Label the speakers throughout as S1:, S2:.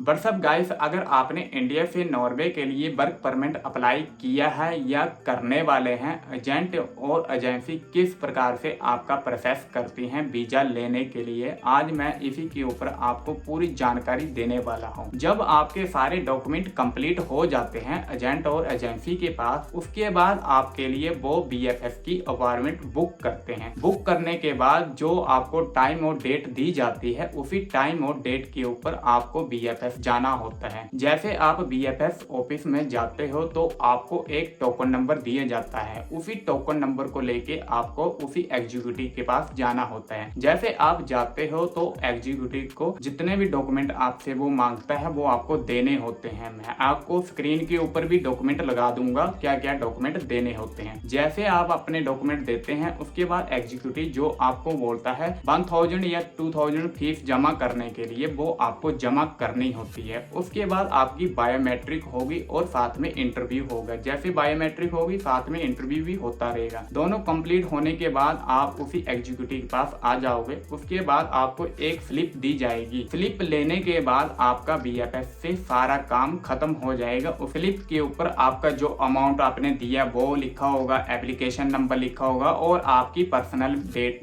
S1: WhatsApp guys, अगर आपने India से नॉर्वे के लिए वर्क परमिट अप्लाई किया है या करने वाले हैं, एजेंट और एजेंसी किस प्रकार से आपका प्रोसेस करती हैं वीजा लेने के लिए, आज मैं इसी के ऊपर आपको पूरी जानकारी देने वाला हूं। जब आपके सारे डॉक्यूमेंट कंप्लीट हो जाते हैं एजेंट और एजेंसी के पास, उसके बाद आपके लिए वो BFS की अपॉइंटमेंट बुक करते हैं। बुक करने के बाद जो आपको टाइम और डेट दी जाती है, उसी टाइम और डेट के ऊपर आपको BFS जाना होता है। जैसे आप BFS ऑफिस में जाते हो तो आपको एक टोकन नंबर दिया जाता है। उसी टोकन नंबर को लेके आपको उसी एग्जीक्यूटिव के पास जाना होता है। जैसे आप जाते हो तो एग्जीक्यूटिव को जितने भी डॉक्यूमेंट आपसे वो मांगता है वो आपको देने होते हैं। मैं आपको स्क्रीन के ऊपर भी डॉक्यूमेंट लगा दूंगा क्या क्या डॉक्यूमेंट देने होते हैं। जैसे आप अपने डॉक्यूमेंट देते हैं, उसके बाद एग्जीक्यूटिव जो आपको बोलता है 1000 या 2000 फीस जमा करने के लिए, वो आपको जमा करनी होती है। उसके बाद आपकी बायोमेट्रिक होगी और साथ में इंटरव्यू होगा। जैसे बायोमेट्रिक होगी साथ में इंटरव्यू भी होता रहेगा। दोनों कंप्लीट होने के बाद आप उसी एग्जीक्यूटिव के पास आ जाओगे। उसके बाद आपको एक स्लिप दी जाएगी। स्लिप लेने के बाद आपका BFS से सारा काम खत्म हो जाएगा। उस स्लिप के ऊपर आपका जो अमाउंट आपने दिया वो लिखा होगा, एप्लीकेशन नंबर लिखा होगा और आपकी पर्सनल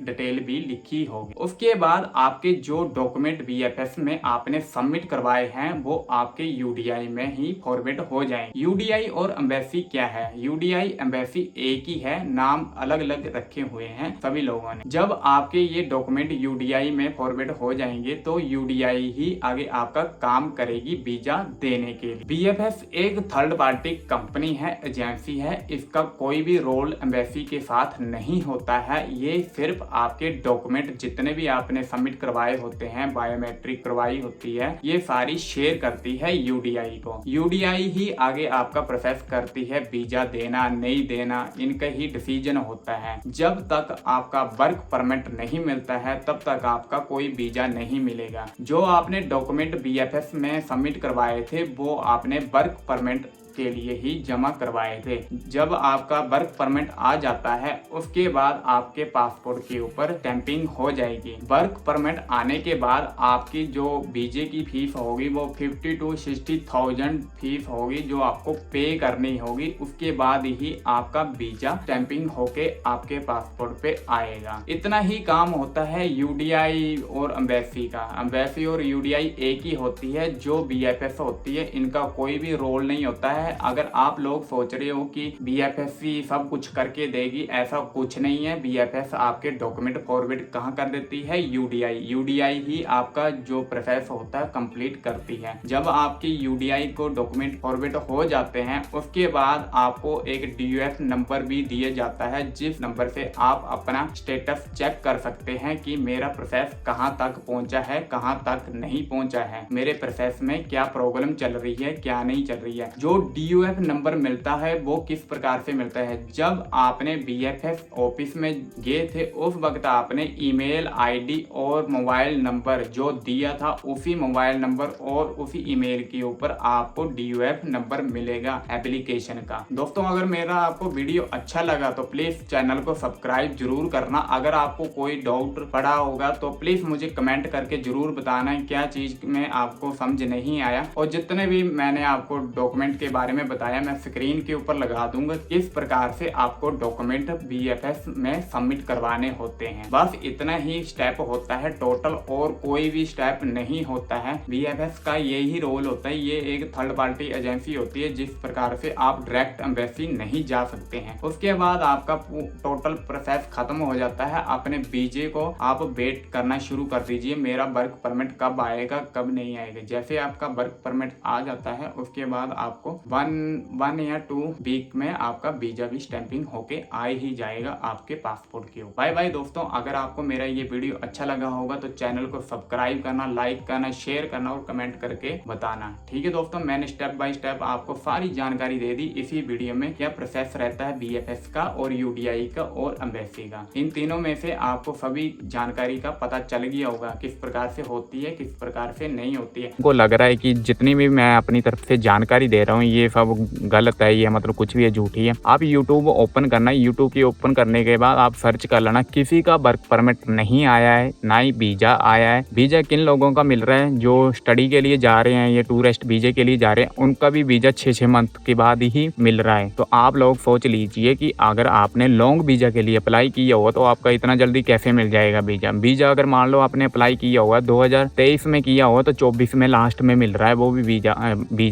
S1: डिटेल भी लिखी होगी। उसके बाद आपके जो डॉक्यूमेंट BFS में आपने सबमिट करवाए हैं वो आपके UDI में ही फॉरवर्ड हो जाएंगे। UDI और एम्बेसी क्या है? UDI एम्बेसी एक ही है, नाम अलग अलग रखे हुए हैं सभी लोगों ने। जब आपके ये डॉक्यूमेंट UDI में फॉरवर्ड हो जाएंगे तो UDI ही आगे आपका काम करेगी वीजा देने के लिए। BFS एक थर्ड पार्टी कंपनी है, एजेंसी है। इसका कोई भी रोल एम्बेसी के साथ नहीं होता है। ये सिर्फ आपके डॉक्यूमेंट जितने भी आपने सबमिट करवाए होते हैं, बायोमेट्रिक करवाई होती है, ये सारी शेयर करती है UDI को। UDI ही आगे आपका प्रोसेस करती है। वीजा देना नहीं देना इनका ही डिसीजन होता है। जब तक आपका वर्क परमिट नहीं मिलता है तब तक आपका कोई वीजा नहीं मिलेगा। जो आपने डॉक्यूमेंट BFS में सबमिट करवाए थे वो आपने वर्क परमिट के लिए ही जमा करवाए थे। जब आपका वर्क परमिट आ जाता है उसके बाद आपके पासपोर्ट के ऊपर स्टैंपिंग हो जाएगी। वर्क परमिट आने के बाद आपकी जो वीजे की फीस होगी वो 50 to 60,000 फीस होगी जो आपको पे करनी होगी। उसके बाद ही आपका वीजा स्टैंपिंग होके आपके पासपोर्ट पे आएगा। इतना ही काम होता है UDI और एम्बेसी का। एम्बेसी और UDI एक ही होती है। जो BFS होती है इनका कोई भी रोल नहीं होता है। अगर आप लोग सोच रहे हो कि BFS ही सब कुछ करके देगी, ऐसा कुछ नहीं है। BFS आपके डॉक्यूमेंट फॉरवर्ड कहाँ कर देती है? UDI ही आपका जो प्रोसेस होता है कंप्लीट करती है। जब आपकी UDI को डॉक्यूमेंट फॉरवर्ड हो जाते हैं उसके बाद आपको एक DUF नंबर भी दिया जाता है, जिस नंबर से आप अपना स्टेटस चेक कर सकते हैं कि मेरा प्रोसेस कहाँ तक पहुँचा है, कहाँ तक नहीं पहुँचा है, मेरे प्रोसेस में क्या प्रॉब्लम चल रही है, क्या नहीं चल रही है। जो DUF नंबर मिलता है वो किस प्रकार से मिलता है? जब आपने BFS ऑफिस में गए थे उस वक्त आपने ईमेल ID और मोबाइल नंबर जो दिया था, उसी मोबाइल नंबर और उसी ईमेल के ऊपर आपको DUF नंबर मिलेगा एप्लीकेशन का। दोस्तों, अगर मेरा आपको वीडियो अच्छा लगा तो प्लीज चैनल को सब्सक्राइब जरूर करना। अगर आपको कोई डाउट पड़ा होगा तो प्लीज मुझे कमेंट करके जरूर बताना क्या चीज में आपको समझ नहीं आया। और जितने भी मैंने आपको डॉक्यूमेंट के बारे में बताया मैं स्क्रीन के ऊपर लगा दूंगा किस प्रकार से आपको डॉक्यूमेंट BFS में सबमिट करवाने होते हैं। बस इतना ही स्टेप होता है टोटल, और कोई भी स्टेप नहीं होता है। BFS का यही रोल होता है। ये एक थर्ड पार्टी एजेंसी होती है जिस प्रकार से आप डायरेक्ट एम्बेसी नहीं जा सकते हैं। उसके बाद आपका टोटल प्रोसेस खत्म हो जाता है। अपने वीजे को आप वेट करना शुरू कर दीजिए, मेरा वर्क परमिट कब आएगा कब नहीं आएगा। जैसे आपका वर्क परमिट आ जाता है उसके बाद आपको 1 या 2 वीक में आपका वीजा भी स्टैंपिंग होके आ ही जाएगा आपके पासपोर्ट के ऊपर। बाय बाय दोस्तों, अगर आपको मेरा ये वीडियो अच्छा लगा होगा तो चैनल को सब्सक्राइब करना, लाइक करना, शेयर करना और कमेंट करके बताना। ठीक है दोस्तों, मैंने स्टेप बाय स्टेप आपको सारी जानकारी दे दी इसी वीडियो में। क्या प्रोसेस रहता है BFS का और UDI का और एम्बेसी का, इन तीनों में से आपको सभी जानकारी का पता चल गया होगा किस प्रकार से होती है, किस प्रकार से नहीं होती है। को लग रहा है कि जितनी भी मैं अपनी तरफ से जानकारी दे रहा हूँ ये सब गलत है, ये मतलब कुछ भी है, झूठी है। आप यूट्यूब ओपन करना, यूट्यूब की ओपन करने के बाद आप सर्च कर लेना, किसी का वर्क परमिट नहीं आया है, ना ही वीजा आया है। वीजा किन लोगों का मिल रहा है, जो स्टडी के लिए जा रहे हैं या टूरिस्ट वीजे के लिए जा रहे हैं, उनका भी वीजा 6 मंथ के बाद ही मिल रहा है। तो आप लोग सोच लीजिए कि अगर आपने लॉन्ग वीजा के लिए अप्लाई किया हुआ तो आपका इतना जल्दी कैसे मिल जाएगा वीजा। वीजा अगर मान लो आपने अप्लाई किया हुआ 2023 में किया हुआ तो 24 में लास्ट में मिल रहा है, वो भी वीजा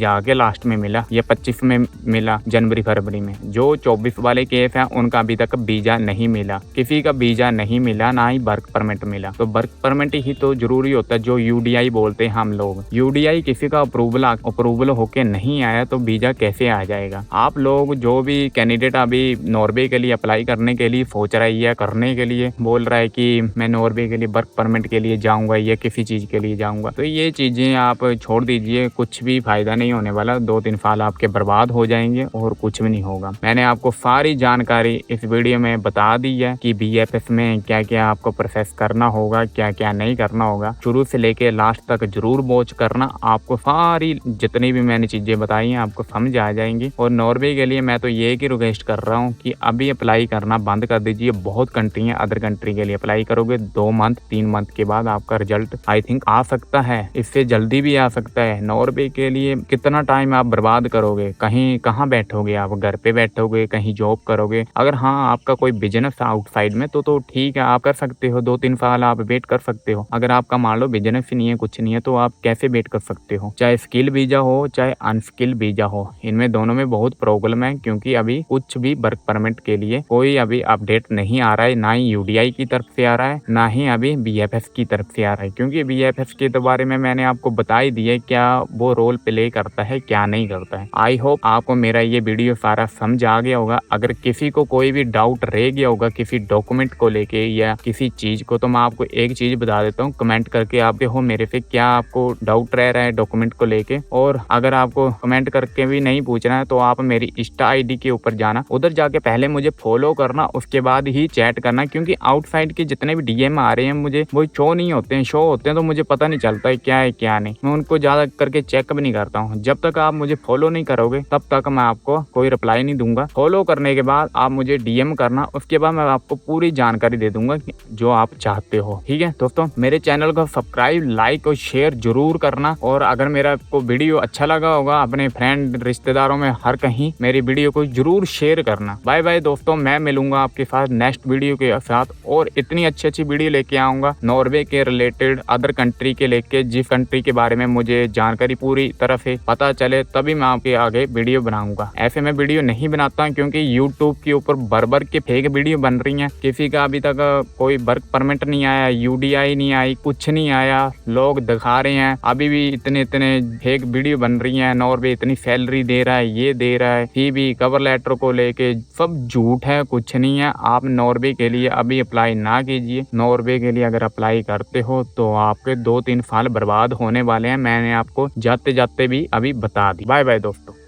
S1: आके लास्ट में मिला, या 25 में मिला, जनवरी फरवरी में। जो 24 वाले केस हैं उनका अभी तक वीजा नहीं मिला, किसी का वीजा नहीं मिला, ना ही वर्क परमिट मिला। तो वर्क परमिट ही तो जरूरी होता है, जो यूडीआई बोलते हैं हम लोग। यूडीआई किसी का अप्रूवल होके नहीं आया तो वीजा कैसे आ जाएगा। आप लोग जो भी कैंडिडेट अभी नॉर्वे के लिए अप्लाई करने के लिए सोच रहा है या करने के लिए बोल रहा है कि मैं नॉर्वे के लिए वर्क परमिट के लिए जाऊंगा या किसी चीज के लिए जाऊंगा, तो ये चीजें आप छोड़ दीजिए, कुछ भी फायदा नहीं होने वाला। 2-3 साल आपके बर्बाद हो जाएंगे और कुछ भी नहीं होगा। मैंने आपको सारी जानकारी इस वीडियो में बता दी है कि बीएफएस में क्या क्या आपको प्रोसेस करना होगा, क्या क्या नहीं करना होगा। शुरू से लेके लास्ट तक जरूर वॉच करना, आपको सारी जितनी भी मैंने चीजें बताई हैं आपको समझ आ जाएंगी। और नॉर्वे के लिए मैं तो ये की रिक्वेस्ट कर रहा हूँ कि अभी अप्लाई करना बंद कर दीजिए। बहुत कंट्री है, अदर कंट्री के लिए अप्लाई करोगे 2 मंथ 3 मंथ के बाद आपका रिजल्ट आई थिंक आ सकता है, इससे जल्दी भी आ सकता है। नॉर्वे के लिए कितना टाइम आप बर्बाद करोगे, कहीं कहाँ बैठोगे आप, घर पे बैठोगे, कहीं जॉब करोगे। अगर हाँ आपका कोई बिजनेस आउटसाइड में तो ठीक है, आप कर सकते हो, 2-3 साल आप वेट कर सकते हो। अगर आपका मान लो बिजनेस ही नहीं है, कुछ नहीं है, तो आप कैसे वेट कर सकते हो। चाहे स्किल वीजा हो चाहे अनस्किल वीजा हो, इनमें दोनों में बहुत प्रॉब्लम है, क्योंकि अभी कुछ भी वर्क परमिट के लिए कोई अभी अपडेट नहीं आ रहा है, ना ही यूडीआई की तरफ से आ रहा है, ना ही अभी बीएफएस की तरफ से आ रहा है। क्योंकि बीएफएस के बारे में मैंने आपको बता ही दिया क्या वो रोल प्ले करता है, क्या नहीं करता है। आई होप आपको मेरा ये वीडियो सारा समझ आ गया होगा। अगर किसी को कोई भी डाउट रह गया होगा किसी डॉक्यूमेंट को लेके या किसी चीज को, तो मैं आपको एक चीज बता देता हूँ, कमेंट करके आप हो मेरे से क्या आपको डाउट रह रहा है डॉक्यूमेंट को लेके। और अगर आपको कमेंट करके भी नहीं पूछना है तो आप मेरी इंस्टा आईडी के ऊपर जाना, उधर जाके पहले मुझे फॉलो करना, उसके बाद ही चैट करना। क्योंकि आउटसाइड के जितने भी डीएम आ रहे हैं मुझे वो शो नहीं होते हैं, शो होते हैं तो मुझे पता नहीं चलता है क्या है क्या नहीं, मैं उनको ज्यादा करके चेक भी नहीं करता हूँ। जब तक आप मुझे फॉलो नहीं करोगे तब तक मैं आपको कोई रिप्लाई नहीं दूंगा। फॉलो करने के बाद आप मुझे डीएम करना, उसके बाद मैं आपको पूरी जानकारी दे दूंगा जो आप चाहते हो। ठीक है दोस्तों, मेरे चैनल को सब्सक्राइब, लाइक और शेयर जरूर करना। और अगर मेरा को वीडियो अच्छा लगा होगा अपने फ्रेंड रिश्तेदारों में हर कहीं मेरी वीडियो को जरूर शेयर करना। बाय बाय दोस्तों, मैं मिलूंगा आपके साथ नेक्स्ट वीडियो के साथ, और इतनी अच्छी वीडियो लेके आऊंगा नॉर्वे के रिलेटेड, अदर कंट्री के लेके, जिस कंट्री के बारे में मुझे जानकारी पूरी तरह से पता चले तभी मैं आपके आगे वीडियो बनाऊंगा। ऐसे मैं वीडियो नहीं बनाता क्योंकि यूट्यूब के ऊपर बर्बर के फेक वीडियो बन रही हैं। किसी का अभी तक कोई वर्क परमिट नहीं आया, यूडीआई नहीं आई, कुछ नहीं आया, लोग दिखा रहे हैं अभी भी इतने फेक वीडियो बन रही हैं। नॉर्वे इतनी सैलरी दे रहा है, ये दे रहा है, फिर भी कवर लेटर को लेके सब झूठ है, कुछ नहीं है। आप नॉर्वे के लिए अभी अप्लाई ना कीजिए। नॉर्वे के लिए अगर अप्लाई करते हो तो आपके 2-3 साल बर्बाद होने वाले हैं। मैंने आपको जाते जाते भी अभी बता दी। बाय बाय दोस्तों।